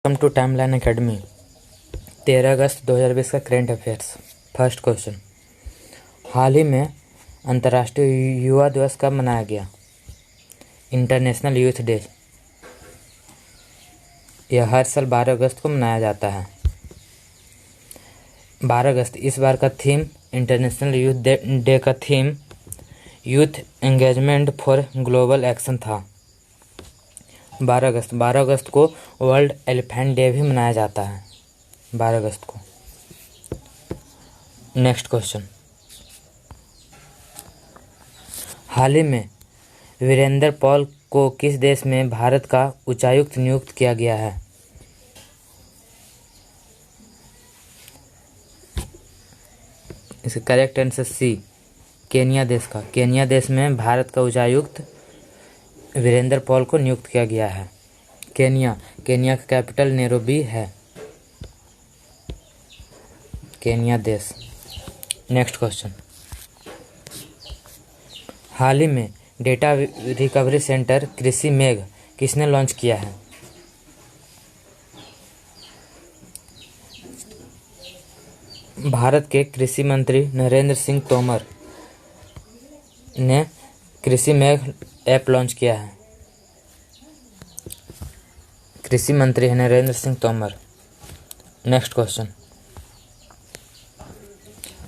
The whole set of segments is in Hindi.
Welcome to Timeline Academy. 13 अगस्त 2020 का करेंट अफेयर्स। फर्स्ट क्वेश्चन, हाल ही में अंतर्राष्ट्रीय युवा दिवस कब मनाया गया? International youth day. यह हर साल 12 अगस्त को मनाया जाता है। 12 अगस्त इस बार का थीम, इंटरनेशनल यूथ डे का theme youth engagement for global action था। 12 अगस्त को वर्ल्ड एलिफेंट डे भी मनाया जाता है 12 अगस्त को। नेक्स्ट क्वेश्चन, हाल ही में वीरेंद्र पॉल को किस देश में भारत का उच्चायुक्त नियुक्त किया गया है? इसका करेक्ट आंसर सी, केन्या देश का। केन्या देश में भारत का उच्चायुक्त वीरेंद्र पॉल को नियुक्त किया गया है। केन्या का कैपिटल नैरोबी है, केन्या देश। नेक्स्ट क्वेश्चन, हाल ही में डेटा रिकवरी सेंटर कृषि मेघ किसने लॉन्च किया है? भारत के कृषि मंत्री नरेंद्र सिंह तोमर ने कृषि मेघ ऐप लॉन्च किया है। कृषि मंत्री है नरेंद्र सिंह तोमर। नेक्स्ट क्वेश्चन,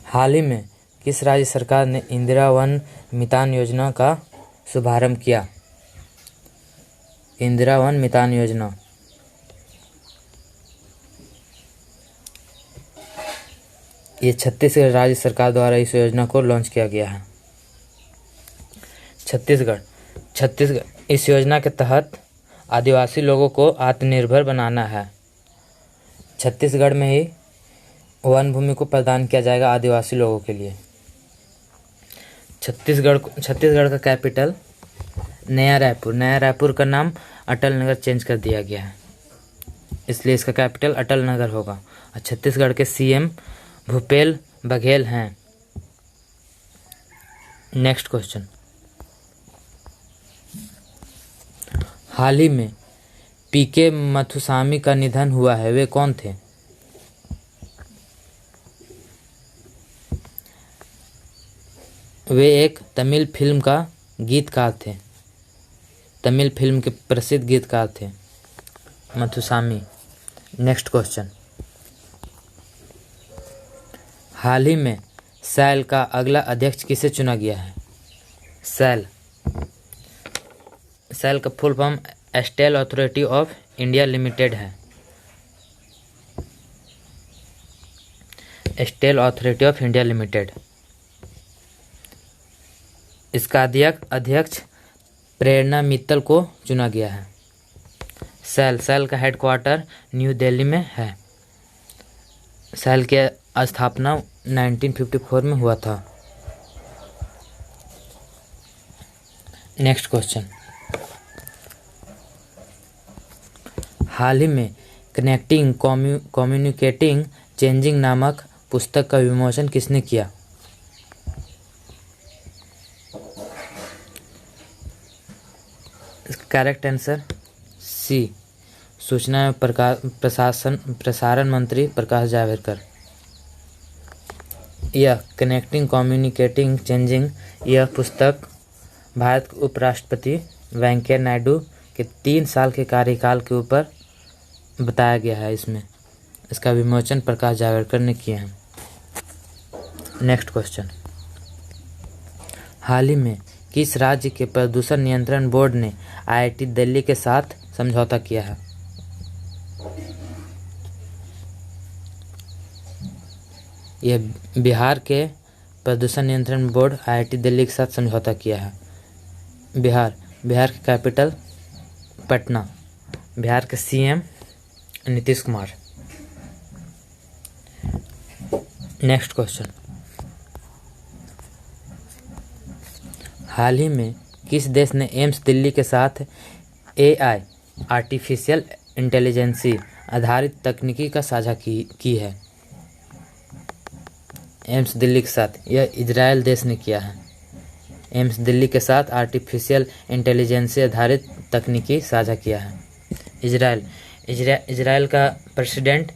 हाल ही में किस राज्य सरकार ने इंदिरा वन मितान योजना का शुभारंभ किया? इंदिरा वन मितान योजना ये छत्तीसगढ़ राज्य सरकार द्वारा इस योजना को लॉन्च किया गया है। छत्तीसगढ़ इस योजना के तहत आदिवासी लोगों को आत्मनिर्भर बनाना है। छत्तीसगढ़ में ही वन भूमि को प्रदान किया जाएगा आदिवासी लोगों के लिए। छत्तीसगढ़ का कैपिटल नया रायपुर का नाम अटल नगर चेंज कर दिया गया है, इसलिए इसका कैपिटल अटल नगर होगा। और छत्तीसगढ़ के सीएम भूपेश बघेल हैं। नेक्स्ट क्वेश्चन, हाल ही में पीके मथुसामी का निधन हुआ है, वे कौन थे? वे एक तमिल फिल्म का गीतकार थे, तमिल फिल्म के प्रसिद्ध गीतकार थे मथुसामी। नेक्स्ट क्वेश्चन, हाल ही में सैल का अगला अध्यक्ष किसे चुना गया है? सैल का full form steel authority of India limited है। Steel authority of India limited. इसका अध्यक्ष प्रेरणा मित्तल को चुना गया है। सैल का हेडक्वार्टर न्यू दिल्ली में है। सैल की स्थापना 1954 में हुआ था। नेक्स्ट क्वेश्चन, हाल ही में कनेक्टिंग कम्युनिकेटिंग चेंजिंग नामक पुस्तक का विमोचन किसने किया? करेक्ट आंसर सी, सूचना एवं प्रसारण मंत्री प्रकाश जावड़ेकर। यह कनेक्टिंग कम्युनिकेटिंग चेंजिंग यह पुस्तक भारत के उपराष्ट्रपति वेंकैया नायडू के 3 साल के कार्यकाल के ऊपर बताया गया है। इसका विमोचन प्रकाश जावड़ेकर ने किया है। नेक्स्ट क्वेश्चन, हाल ही में किस राज्य के प्रदूषण नियंत्रण बोर्ड ने आईआईटी दिल्ली के साथ समझौता किया है? यह बिहार के प्रदूषण नियंत्रण बोर्ड आईआईटी दिल्ली के साथ समझौता किया है। बिहार के कैपिटल पटना। बिहार के CM Nitish Kumar. Next question, हाल ही में किस देश ने एम्स दिल्ली के साथ एआई आर्टिफिशियल इंटेलिजेंसी आधारित तकनीकी का साझा की है? एम्स दिल्ली के साथ यह इजराइल देश ने किया है। एम्स दिल्ली के साथ आर्टिफिशियल इंटेलिजेंसी आधारित तकनीकी साझा किया है इजराइल। इजराइल का प्रेसिडेंट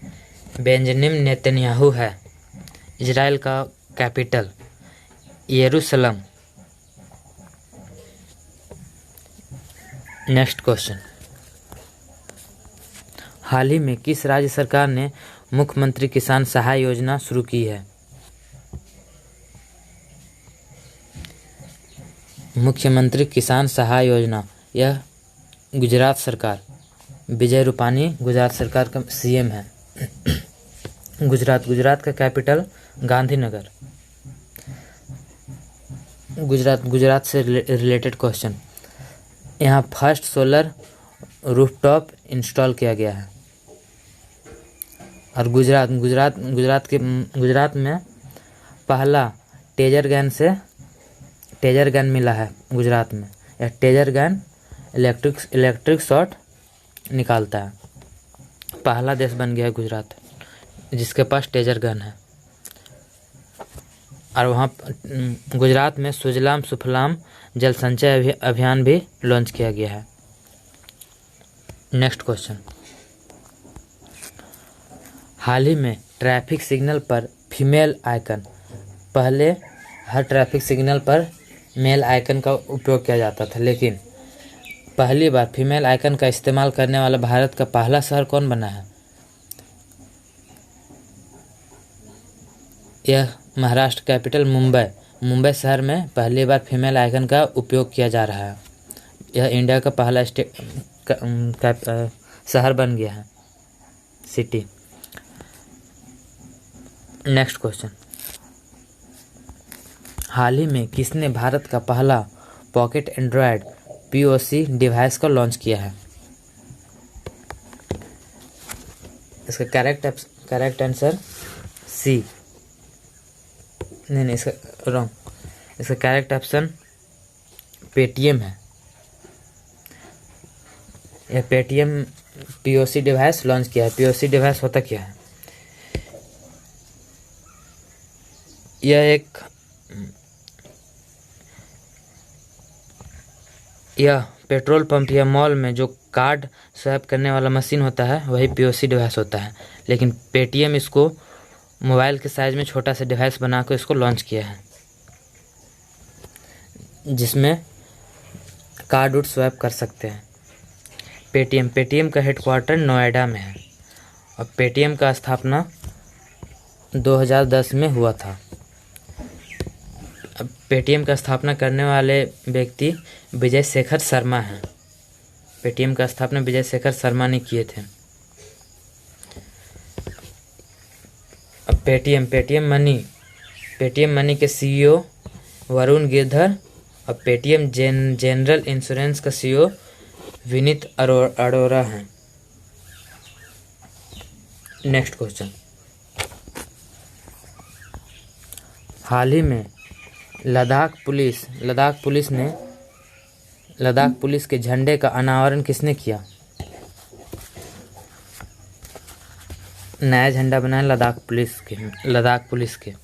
बेंजामिन नेतन्याहू है। इजराइल का कैपिटल यरूशलेम। नेक्स्ट क्वेश्चन, हाल ही में किस राज्य सरकार ने मुख्यमंत्री किसान सहाय योजना शुरू की है? मुख्यमंत्री किसान सहाय योजना, यह गुजरात सरकार, विजय रूपानी गुजरात सरकार का सीएम है। गुजरात का कैपिटल गांधीनगर। गुजरात से रिलेटेड क्वेश्चन, यहाँ फर्स्ट सोलर रूफटॉप इंस्टॉल किया गया है। और गुजरात में पहला टेजर गन मिला है गुजरात में। यह टेजर गन इलेक्ट्रिक शॉट निकालता है। पहला देश बन गया है गुजरात जिसके पास टेजर गन है। और वहाँ गुजरात में सुजलाम सुफलाम जल संचय अभियान भी लॉन्च किया गया है। नेक्स्ट क्वेश्चन, हाल ही में ट्रैफिक सिग्नल पर फीमेल आइकन, पहले हर ट्रैफिक सिग्नल पर मेल आइकन का उपयोग किया जाता था, लेकिन पहली बार फीमेल आइकन का इस्तेमाल करने वाला भारत का पहला शहर कौन बना है? यह महाराष्ट्र कैपिटल मुंबई शहर में पहली बार फीमेल आइकन का उपयोग किया जा रहा है। यह इंडिया का पहला शहर बन गया है, सिटी। नेक्स्ट क्वेश्चन, हाल ही में किसने भारत का पहला पॉकेट एंड्रॉयड POC डिवाइस को लॉन्च किया है? इसका करेक्ट आंसर सी, नहीं इसका रॉन्ग। इसका करेक्ट ऑप्शन पेटीएम है। यह पेटीएम POC डिवाइस लॉन्च किया है। POC डिवाइस होता क्या है? यह पेट्रोल पंप या मॉल में जो कार्ड स्वैप करने वाला मशीन होता है वही POC डिवाइस होता है, लेकिन पेटीएम इसको मोबाइल के साइज में छोटा सा डिवाइस बनाकर इसको लॉन्च किया है, जिसमें कार्ड उड स्वैप कर सकते हैं। पेटीएम का हेडक्वार्टर नोएडा में है और पेटीएम का स्थापना 2010 में हुआ था। अब पेटीएम का स्थापना करने वाले व्यक्ति विजय शेखर शर्मा हैं। पेटीएम का स्थापना विजय शेखर शर्मा ने किए थे। अब पेटीएम मनी के CEO वरुण गिरधर और पेटीएम जनरल इंश्योरेंस का CEO विनीत अरोरा हैं। नेक्स्ट क्वेश्चन, हाल ही में लद्दाख पुलिस के झंडे का अनावरण किसने किया? नया झंडा बनाया लद्दाख पुलिस के।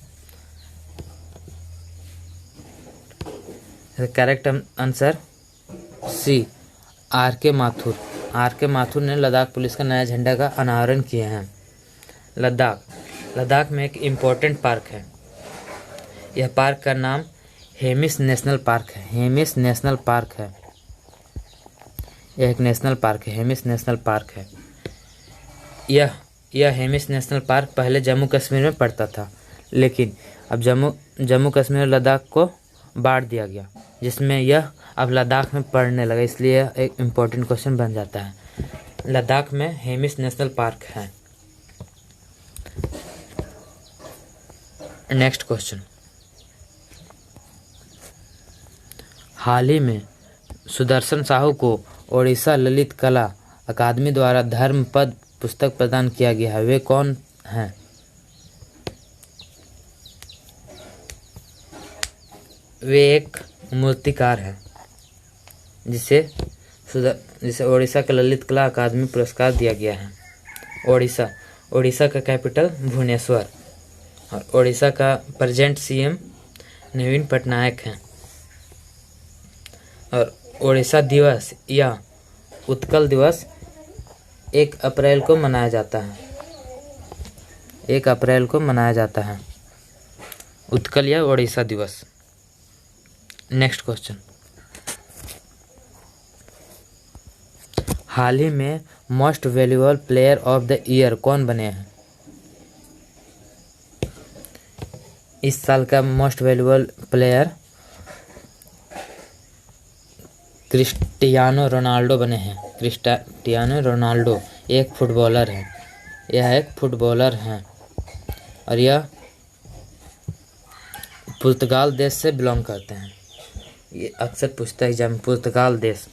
Correct answer C, RK Mathur ने लद्दाख पुलिस का नया झंडा का अनावरण किया है। लद्दाख में एक इम्पोर्टेंट पार्क है। यह पार्क का नाम हेमिस नेशनल पार्क है। यह एक नेशनल पार्क है, हेमिस नेशनल पार्क है। यह हेमिस नेशनल पार्क पहले जम्मू कश्मीर में पड़ता था, लेकिन अब जम्मू कश्मीर और लद्दाख को बांट दिया गया, जिसमें यह अब लद्दाख में पड़ने लगा, इसलिए यह एक इम्पोर्टेंट क्वेश्चन बन जाता है। लद्दाख में हेमिस नेशनल पार्क है। नेक्स्ट क्वेश्चन, हाल ही में सुदर्शन साहू को ओडिशा ललित कला अकादमी द्वारा धर्मपद पुस्तक प्रदान किया गया है। वे कौन हैं? वे एक मूर्तिकार हैं जिसे ओडिशा के ललित कला अकादमी पुरस्कार दिया गया है। ओडिशा का कैपिटल भुवनेश्वर और ओडिशा का प्रेजेंट CM नवीन पटनायक हैं। और ओडिशा दिवस या उत्कल दिवस 1 अप्रैल को मनाया जाता है? 1 अप्रैल को मनाया जाता है उत्कल या ओडिशा दिवस। नेक्स्ट क्वेश्चन, हाल ही में most valuable player of the year कौन बने हैं? इस साल का most valuable player Cristiano Ronaldo बने हैं। क्रिस्टियानो रोनाल्डो एक फुटबॉलर है, यह एक फुटबॉलर हैं और यह पुर्तगाल देश से बिलोंग करते हैं। ये अक्सर पूछता है एग्जाम, पुर्तगाल देश